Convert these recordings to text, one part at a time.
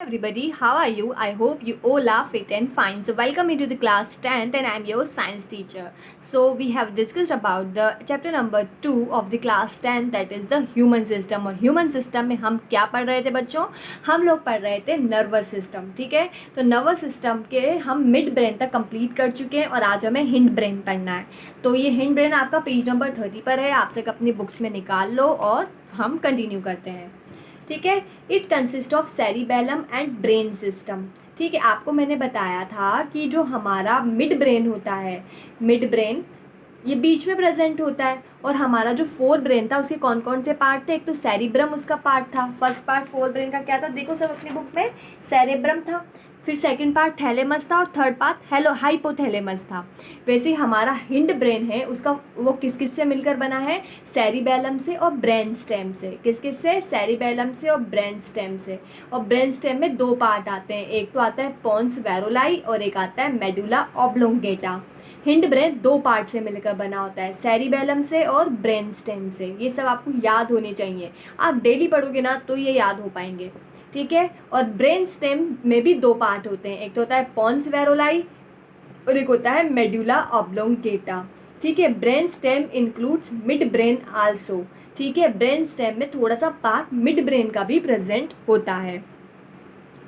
Everybody, how are you? I hope you all are fit and fine. So welcome into the class 10th and I am your science teacher. So we have discussed about the chapter number 2 of the class 10, that is the human system. और human system में हम क्या पढ़ रहे थे बच्चों? हम लोग पढ़ रहे थे नर्वस सिस्टम. ठीक है, तो नर्वस सिस्टम के हम मिड ब्रेन तक कंप्लीट कर चुके हैं और आज हमें हिंड ब्रेन पढ़ना है. तो ये हिंड ब्रेन आपका पेज नंबर 30 पर है, आप सब अपनी बुक्स में निकाल लो और हम कंटिन्यू करते हैं. ठीक है, it consist of cerebellum and brain system. ठीक है, आपको मैंने बताया था कि जो हमारा मिड ब्रेन होता है, मिड ब्रेन ये बीच में प्रेजेंट होता है. और हमारा जो फोर ब्रेन था उसके कौन कौन से पार्ट थे? एक तो सेरिब्रम उसका पार्ट था. फर्स्ट पार्ट फोर ब्रेन का क्या था? देखो सब अपनी बुक में, सेरिब्रम था. फिर सेकंड पार्ट थैलेमस था और थर्ड पार्ट हाइपोथैलेमस था. वैसे हमारा हिंड ब्रेन है उसका वो किस किस से मिलकर बना है? सेरिबेलम से और ब्रेन स्टेम से. किस किस से? सेरिबेलम से और ब्रेन स्टेम से. और ब्रेन स्टेम में दो पार्ट आते हैं, एक तो आता है पोन्स वेरोलाई और एक आता है मेडुला ऑब्लोंगेटा. हिंड ब्रेन दो पार्ट से मिलकर बना होता है, सेरिबेलम से और ब्रेन स्टेम से. ये सब आपको याद होने चाहिए, आप डेली पढ़ोगे ना तो ये याद हो पाएंगे. ठीक है, और ब्रेन स्टेम में भी दो पार्ट होते हैं, एक तो होता है पोन्स वेरोलाई और एक होता है मेडुला ऑब्लोंगेटा. ठीक है, brain stem includes mid brain also. ठीक है, ब्रेन स्टेम में थोड़ा सा पार्ट मिड ब्रेन का भी प्रेजेंट होता है.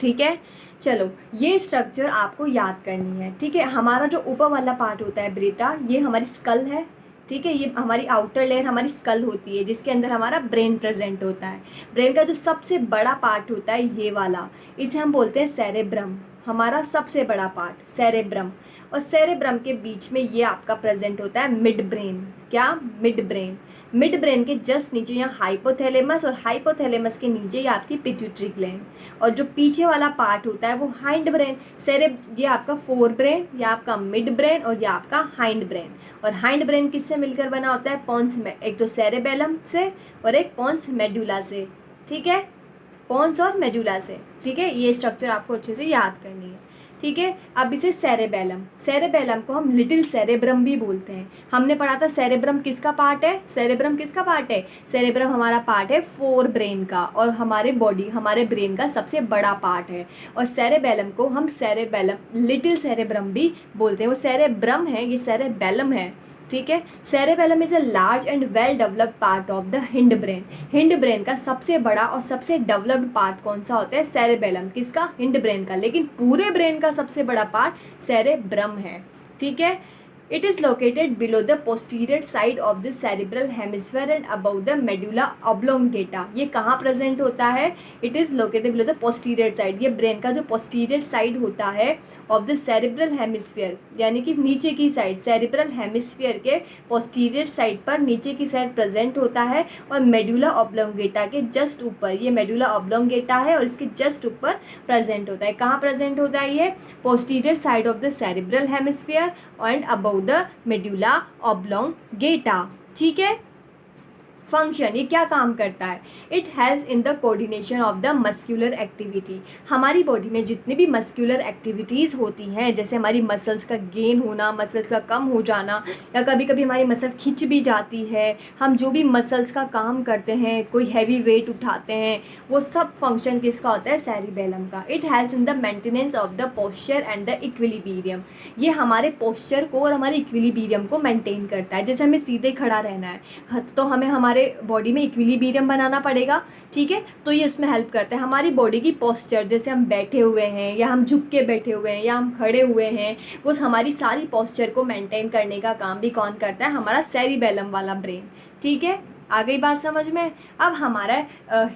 ठीक है, चलो ये स्ट्रक्चर आपको याद करनी है. ठीक है, हमारा जो ऊपर वाला पार्ट होता है बेटा, ये हमारी स्कल है. ठीक है, ये हमारी आउटर लेयर हमारी स्कल होती है जिसके अंदर हमारा ब्रेन प्रेजेंट होता है. ब्रेन का जो सबसे बड़ा पार्ट होता है ये वाला, इसे हम बोलते हैं सेरेब्रम. हमारा सबसे बड़ा पार्ट सेरेब्रम. और सेरेब्रम के बीच में ये आपका प्रेजेंट होता है मिड ब्रेन. क्या? Mid brain. मिड ब्रेन के जस्ट नीचे यहाँ हाइपोथैलेमस और हाइपोथैलेमस के नीचे ये आपकी पिट्यूटरी ग्लैंड. और जो पीछे वाला पार्ट होता है वो हाइंड ब्रेन. ये आपका फोर ब्रेन, ये आपका मिड ब्रेन और ये आपका हाइंड ब्रेन. और हाइंड ब्रेन किससे मिलकर बना होता है? पोन्स में, एक तो सेरेबेलम से और एक पोन्स मेडुला से. ठीक है, पोन्स और मेडुला से. ठीक है, ये स्ट्रक्चर आपको अच्छे से याद करनी है. ठीक है, अब इसे सेरेबेलम, सेरेबेलम को हम लिटिल सेरेब्रम भी बोलते हैं. हमने पढ़ा था सेरेब्रम किसका पार्ट है? सेरेब्रम किसका पार्ट है? सेरेब्रम हमारा पार्ट है फोर ब्रेन का और हमारे ब्रेन का सबसे बड़ा पार्ट है. और सेरेबेलम को हम सेरेबेलम लिटिल सेरेब्रम भी बोलते हैं. वो सेरेब्रम है, ये सेरेबेलम है. ठीक है, cerebellum is a large and well developed part of the hind brain. Hind brain का सबसे बड़ा और सबसे डेवलप्ड पार्ट कौन सा होता है? सेरेबेलम. किसका? हिंड ब्रेन का. लेकिन पूरे ब्रेन का सबसे बड़ा पार्ट सेरेब्रम है. ठीक है, it is located below the posterior side of the cerebral hemisphere and above the medulla oblongata. ये कहाँ प्रेजेंट होता है? It is located below the posterior side. ये ब्रेन का जो posterior side होता है of the cerebral hemisphere, यानी कि नीचे की साइड, cerebral hemisphere के posterior side पर नीचे की साइड प्रेजेंट होता है. और medulla oblongata के जस्ट ऊपर, ये medulla oblongata है और इसके जस्ट ऊपर प्रेजेंट होता है. कहाँ प्रेजेंट होता है ये? posterior side of the cerebral hemisphere and above the medulla oblongata. ठीक है, फंक्शन, ये क्या काम करता है? It helps in the coordination of the muscular activity. हमारी बॉडी में जितनी भी मस्कुलर एक्टिविटीज़ होती हैं, जैसे हमारी मसल्स का गेन होना, मसल्स का कम हो जाना, या कभी कभी हमारी मसल खिंच भी जाती है, हम जो भी मसल्स का काम करते हैं, कोई हैवी वेट उठाते हैं, वो सब फंक्शन किसका होता है? सेरिबेलम का. It helps in the maintenance of the posture and the equilibrium. ये हमारे पोस्चर को और हमारे इक्विलिब्रियम को मेंटेन करता है. जैसे हमें सीधे खड़ा रहना है तो हमें हमारे बॉडी में इक्विलिब्रियम बनाना पड़ेगा. ठीक है, तो ये उसमें हेल्प करता है. हमारी बॉडी की पोस्चर, जैसे हम बैठे हुए हैं या हम झुक के बैठे हुए हैं या हम खड़े हुए हैं, वो हमारी सारी पोस्चर को मेंटेन करने का काम भी कौन करता है? हमारा सेरिबेलम वाला ब्रेन. ठीक है, आ गई बात समझ में? अब हमारा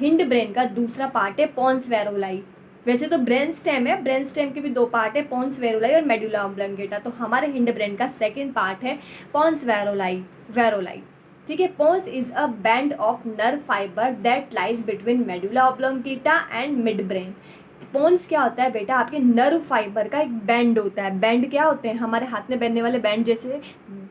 हिंड ब्रेन का दूसरा पार्ट है पोन्स वेरोलाई. वैसे तो ब्रेन स्टेम है, ब्रेन स्टेम के भी दो पार्ट है, पोन्स वेरोलाई और मेडुला ऑब्लोंगेटा. तो हमारे हिंड ब्रेन का सेकंड पार्ट है पोन्स वेरोलाई. ठीक है, pons is a band of nerve fibre that lies between medulla oblongata and mid brain. Pons क्या होता है बेटा? आपके नर्व फाइबर का एक बैंड होता है. बैंड क्या होते हैं? हमारे हाथ में पहनने वाले बैंड जैसे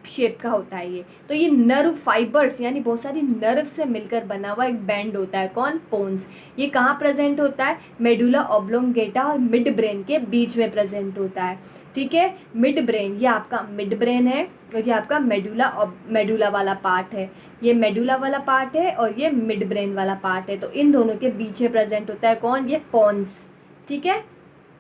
शेप का होता है ये. तो ये नर्व फाइबर्स यानी बहुत सारी नर्व से मिलकर बना हुआ एक बैंड होता है. कौन? पोन्स. ये कहाँ प्रेजेंट होता है? मेडुला ऑब्लोंगेटा और मिड ब्रेन के बीच में प्रेजेंट होता है. ठीक है, मिड ब्रेन, ये आपका मिड ब्रेन है और ये आपका मेडुला वाला पार्ट है. ये मेडुला वाला पार्ट है और ये मिड ब्रेन वाला पार्ट है. तो इन दोनों के बीच में प्रेजेंट होता है कौन? ये पोन्स. ठीक है,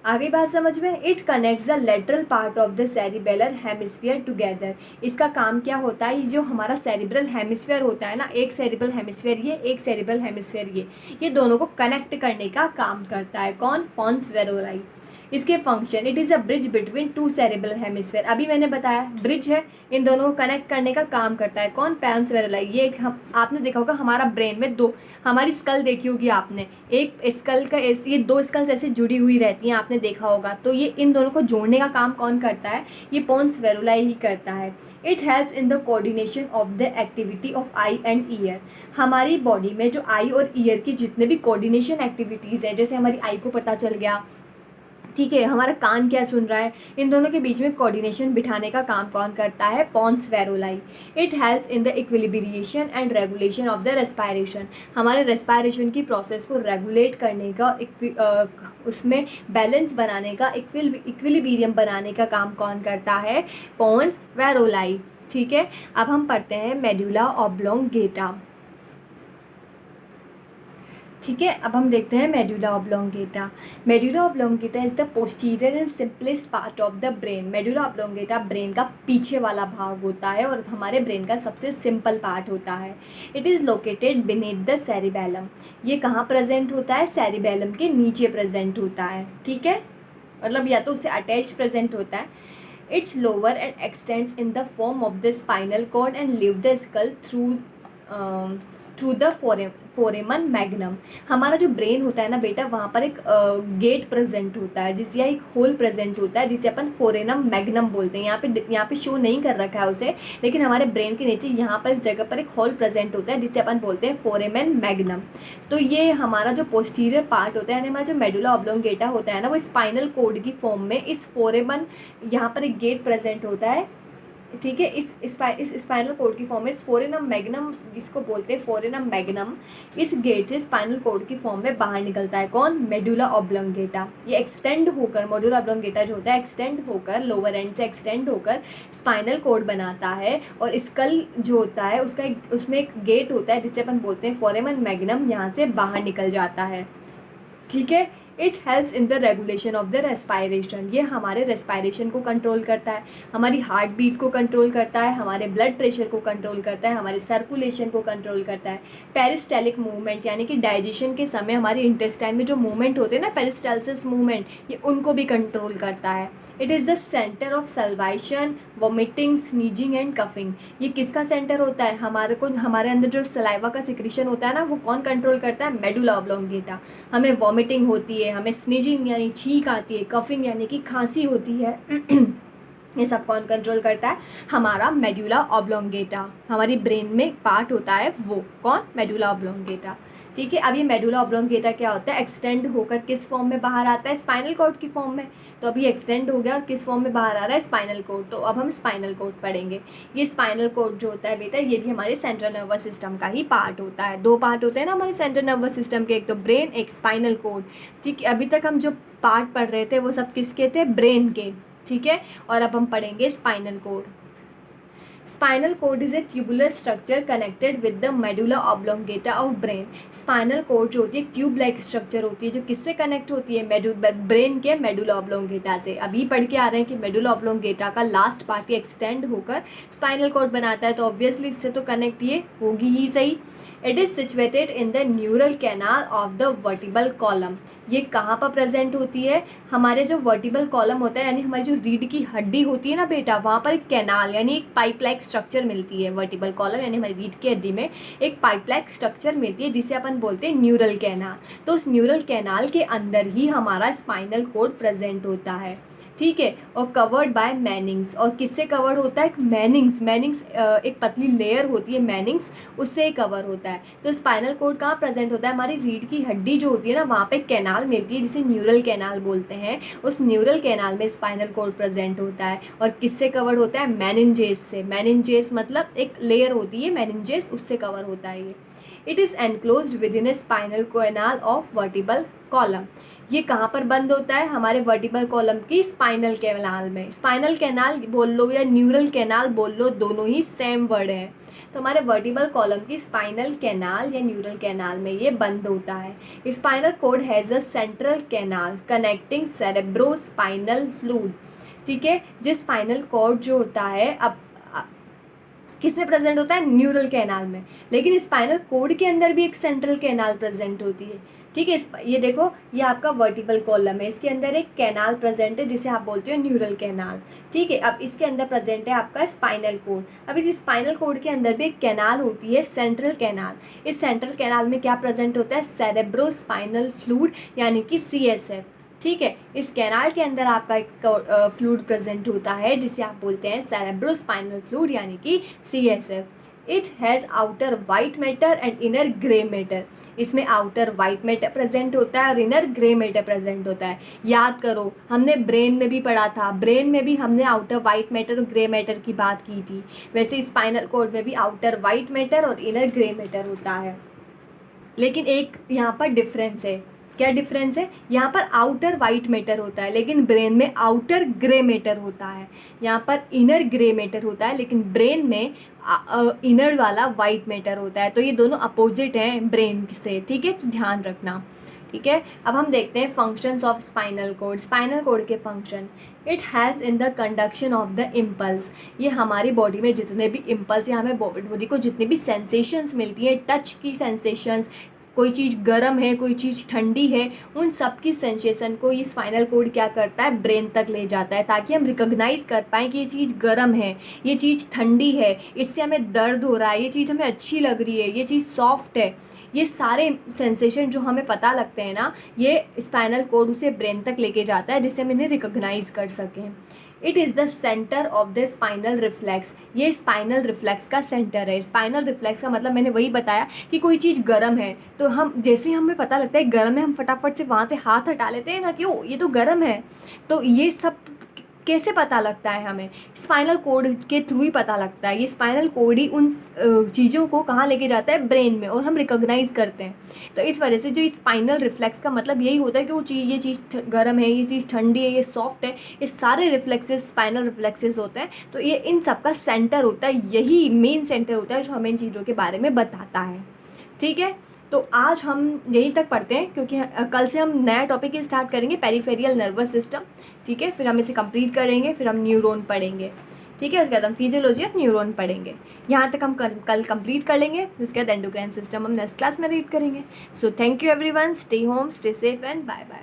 आगे बात समझ में। It connects the lateral part of the cerebellar hemisphere together. इसका काम क्या होता है, जो हमारा सेरिब्रल हेमिस्फीयर होता है ना, एक सेरिब्रल हेमिस्फीयर ये, एक सेरिब्रल हेमिस्फीयर ये दोनों को कनेक्ट करने का काम करता है। कौन, पॉन्स वेरोलाई। इसके function, it is a bridge between two cerebral hemisphere. अभी मैंने बताया ब्रिज है, इन दोनों को कनेक्ट करने का काम करता है। कौन, पॉन्स वेरोलाई। ये हम आपने देखा होगा हमारा ब्रेन में दो, हमारी स्कल देखी होगी आपने, एक स्कल का ये दो स्कल्स ऐसे जुड़ी हुई रहती हैं, आपने देखा होगा। तो ये इन दोनों को जोड़ने का काम कौन करता है, ये पॉन्स वेरोलाई ही करता है। It helps in the coordination of the activity of I and year. हमारी बॉडी में जो आई और ईयर की जितने भी कोऑर्डिनेशन एक्टिविटीज़ हैं, जैसे हमारी आई को पता चल गया, ठीक है, हमारा कान क्या सुन रहा है, इन दोनों के बीच में कोऑर्डिनेशन बिठाने का काम कौन करता है, pons varolii. It help in the equilibration and regulation of the respiration. हमारे रेस्पायरेशन की प्रोसेस को रेगुलेट करने का, उसमें बैलेंस बनाने का, इक्विलिब्रियम बनाने का काम कौन करता है, पॉन्स वेरोलाई। ठीक है, अब हम पढ़ते हैं मेडुला ऑब्लोंगेटा। ठीक है, अब हम देखते हैं medulla oblongata. Medulla oblongata is the posterior and simplest part of the brain. Medulla oblongata brain का पीछे वाला भाग होता है और हमारे ब्रेन का सबसे सिंपल पार्ट होता है। It is located beneath the cerebellum. ये कहाँ प्रेजेंट होता है, सेरिबेलम के नीचे प्रेजेंट होता है। ठीक है, मतलब या तो उससे अटैच प्रेजेंट होता है। Its lower end extends in the form of the spinal cord and leave the skull through the foramen magnum. हमारा जो ब्रेन होता है ना बेटा, वहाँ पर एक गेट प्रेजेंट होता है, जिस या एक होल प्रेजेंट होता है, जिसे अपन फोरेनम मैग्नम बोलते हैं। यहाँ पे शो नहीं कर रखा है उसे, लेकिन हमारे ब्रेन के नीचे यहाँ पर इस जगह पर एक होल प्रेजेंट होता है, जिसे अपन बोलते हैं फोरेमन मैग्नम। तो ये हमारा जो पोस्टीरियर पार्ट होता है, यानी हमारा जो मेडुला ऑब्लोंगेटा होता है ना, वो स्पाइनल कोड की फॉर्म में इस फोरेमन, यहाँ पर एक गेट प्रेजेंट होता है। ठीक है, इस स्पाइनल कोड की फॉर्म में, इस फोरेनम मैग्नम जिसको बोलते हैं फोरेनम मैग्नम, इस गेट से स्पाइनल कोड की फॉर्म में बाहर निकलता है। कौन, मेडुला ऑब्लोंगेटा। ये एक्सटेंड होकर, मेडुला ऑब्लोंगेटा जो होता है एक्सटेंड होकर, लोअर एंड से एक्सटेंड होकर स्पाइनल कोड बनाता है, और स्कल जो होता है उसका उसमें एक गेट होता है, जिसे अपन बोलते हैं फोरेमन मैग्नम, यहाँ से बाहर निकल जाता है। ठीक है, it helps in the regulation of the respiration. ये हमारे रेस्पायरेशन को कंट्रोल करता है, हमारी हार्ट बीट को कंट्रोल करता है, हमारे ब्लड प्रेशर को कंट्रोल करता है, हमारे सर्कुलेशन को कंट्रोल करता है। पेरिस्टालिक मूवमेंट, यानी कि डाइजेशन के समय हमारे इंटेस्टाइन में जो मूवमेंट होते हैं ना, पेरिस्टालसिस मूवमेंट, ये उनको भी कंट्रोल करता है। It is the centre of salivation, vomiting, sneezing and coughing. ये किसका सेंटर होता है, हमारे अंदर जो सलाइवा का सिक्रीशन होता है ना, वो कौन कंट्रोल करता है, मेडुला ऑब्लोंगेटा। हमें वॉमिटिंग होती है, हमें स्नीजिंग यानी छींक आती है, कफिंग यानी कि खांसी होती है ये सब कौन कंट्रोल करता है, हमारा मेडुला ऑब्लोंगेटा। हमारी ब्रेन में एक पार्ट होता है वो, कौन, मेडुला ऑब्लोंगेटा। ठीक है, अब ये मेडुला ऑब्लोंगेटा क्या होता है, एक्सटेंड होकर किस फॉर्म में बाहर आता है, स्पाइनल कॉर्ड की फॉर्म में। तो अभी एक्सटेंड हो गया और किस फॉर्म में बाहर आ रहा है, स्पाइनल कॉर्ड। तो अब हम स्पाइनल कॉर्ड पढ़ेंगे। ये स्पाइनल कॉर्ड जो होता है बेटा, ये भी हमारे सेंट्रल नर्वस सिस्टम का ही पार्ट होता है। दो पार्ट होते हैं ना हमारे सेंट्रल नर्वस सिस्टम के, एक तो ब्रेन, एक स्पाइनल कॉर्ड। ठीक है, अभी तक हम जो पार्ट पढ़ रहे थे वो सब किसके थे, ब्रेन के। ठीक है, और अब हम पढ़ेंगे spinal cord. Spinal cord is a tubular structure connected with the medulla oblongata of brain. Spinal cord जो होती है ट्यूब लाइक स्ट्रक्चर होती है, जो किससे कनेक्ट होती है, ब्रेन के मेडुला ऑब्लोंगेटा से। अभी पढ़ के आ रहे हैं कि मेडुला ऑब्लोंगेटा का लास्ट पार्ट एक्सटेंड होकर स्पाइनल कॉर्ड बनाता है, तो ऑब्वियसली इससे तो कनेक्ट ये होगी ही सही। It is situated in the neural canal of the vertebral column. ये कहाँ पर प्रेजेंट होती है, हमारे जो वर्टिबल कॉलम होता है, यानी हमारी जो रीढ़ की हड्डी होती है ना बेटा, वहाँ पर एक कैनाल यानी एक पाइप लाइक स्ट्रक्चर मिलती है। वर्टिबल कॉलम यानी हमारी रीढ़ की हड्डी में एक पाइप लाइक स्ट्रक्चर मिलती है, जिसे अपन बोलते हैं न्यूरल कैनाल। तो उस न्यूरल कैनाल के अंदर ही हमारा स्पाइनल कॉर्ड प्रेजेंट होता है। ठीक है, और कवर्ड बाय मैनिंग्स। और किससे कवर्ड होता है, मैनिंग्स एक पतली लेयर होती है मैनिंग्स, उससे कवर होता है। तो स्पाइनल कॉर्ड कहाँ प्रेजेंट होता है, हमारी रीढ़ की हड्डी जो होती है ना, वहाँ पे कैनाल मिलती है, जिसे न्यूरल कैनाल बोलते हैं। उस न्यूरल कैनाल में स्पाइनल कॉर्ड प्रेजेंट होता है, और किससे कवर होता है, मेनिंजेस से। मेनिंजेस मतलब एक लेयर होती है मेनिंजेस, उससे कवर होता है ये। It is enclosed with in A spinal canal of vertebral column. ये कहाँ पर बंद होता है? हमारे वर्टिब्रल कॉलम की स्पाइनल कैनाल में। स्पाइनल कैनाल बोल लो या न्यूरल कैनाल बोल लो, दोनों ही सेम वर्ड है। तो हमारे वर्टिब्रल कॉलम की स्पाइनल कैनाल या न्यूरल कैनाल में ये बंद होता है। Spinal cord has a central canal connecting cerebro spinal fluid. ठीक है, जो स्पाइनल कॉर्ड जो होता है अब किस में प्रेजेंट होता है? न्यूरल कैनाल में। लेकिन स्पाइनल कॉर्ड के अंदर भी एक सेंट्रल कैनाल प्रेजेंट होती है। ठीक है, ये देखो, ये आपका वर्टिब्रल कॉलम है, इसके अंदर एक कैनाल प्रेजेंट है जिसे आप बोलते हो न्यूरल कैनाल। ठीक है, अब इसके अंदर प्रेजेंट है आपका स्पाइनल कॉर्ड। अब इस स्पाइनल कॉर्ड के अंदर भी एक कैनाल होती है, सेंट्रल कैनाल। इस सेंट्रल कैनाल में क्या प्रेजेंट होता है? सेरेब्रो स्पाइनल फ्लूइड यानी कि CSF। ठीक है, इस कैनाल के अंदर आपका एक फ्लूइड प्रेजेंट होता है जिसे आप बोलते हैं सेरेब्रो स्पाइनल फ्लूइड यानी कि CSF। It has outer white matter and inner grey matter. इसमें आउटर वाइट मैटर प्रेजेंट होता है और इनर ग्रे मैटर प्रेजेंट होता है। याद करो, हमने ब्रेन में भी पढ़ा था, ब्रेन में भी हमने आउटर वाइट मैटर और ग्रे मैटर की बात की थी। वैसे स्पाइनल कॉर्ड में भी आउटर वाइट मैटर और इनर ग्रे मैटर होता है। लेकिन एक यहाँ पर डिफरेंस है। क्या डिफरेंस है? यहाँ पर आउटर वाइट मैटर होता है लेकिन ब्रेन में आउटर ग्रे मैटर होता है। यहाँ पर इनर ग्रे मैटर होता है लेकिन ब्रेन में इनर वाला वाइट मैटर होता है। तो ये दोनों अपोजिट हैं ब्रेन से। ठीक है, तो ध्यान रखना। ठीक है, अब हम देखते हैं functions of spinal cord. Spinal cord के function, it helps in the conduction of the impulse. ये हमारी बॉडी में जितने भी इम्पल्स या हमें बॉडी को जितनी भी सेंसेशंस मिलती है, टच की सेंसेशंस, कोई चीज़ गर्म है, कोई चीज़ ठंडी है, उन सब की सेंसेशन को ये स्पाइनल कॉर्ड क्या करता है? ब्रेन तक ले जाता है, ताकि हम रिकॉग्नाइज कर पाएँ कि ये चीज़ गर्म है, ये चीज़ ठंडी है, इससे हमें दर्द हो रहा है, ये चीज़ हमें अच्छी लग रही है, ये चीज़ सॉफ्ट है। ये सारे सेंसेशन जो हमें पता लगते हैं ना, ये स्पाइनल कॉर्ड उसे ब्रेन तक लेके जाता है जिससे हम इन्हें रिकॉग्नाइज कर सकें। It is the centre of the spinal reflex. ये स्पाइनल रिफ्लेक्स का सेंटर है। स्पाइनल रिफ्लेक्स का मतलब मैंने वही बताया कि कोई चीज़ गर्म है तो हम जैसे हमें पता लगता है गर्म है, हम फटाफट से वहाँ से हाथ हटा लेते हैं ना, क्यों? ये तो गर्म है। तो ये सब कैसे पता लगता है हमें? स्पाइनल कॉर्ड के थ्रू ही पता लगता है। ये स्पाइनल कॉर्ड ही उन चीज़ों को कहाँ लेके जाता है? ब्रेन में, और हम रिकॉग्नाइज करते हैं। तो इस वजह से जो स्पाइनल रिफ्लेक्स का मतलब यही होता है कि वो चीज़, ये चीज़ गर्म है, ये चीज़ ठंडी है, ये सॉफ्ट है, ये सारे रिफ्लेक्सेस स्पाइनल रिफ्लेक्सेस होते हैं। तो ये इन सब का सेंटर होता है, यही मेन सेंटर होता है जो हमें इन चीज़ों के बारे में बताता है। ठीक है, तो आज हम यहीं तक पढ़ते हैं क्योंकि कल से हम नया टॉपिक स्टार्ट करेंगे, पेरिफेरियल नर्वस सिस्टम। ठीक है, फिर हम इसे कंप्लीट करेंगे, फिर हम न्यूरॉन पढ़ेंगे। ठीक है, उसके बाद हम फिजियोलॉजी ऑफ न्यूरॉन पढ़ेंगे। यहाँ तक हम कल कंप्लीट कर लेंगे, उसके बाद एंडोक्राइन सिस्टम हम नेक्स्ट क्लास में रीड करेंगे। So thank you everyone, stay home, stay safe and bye bye.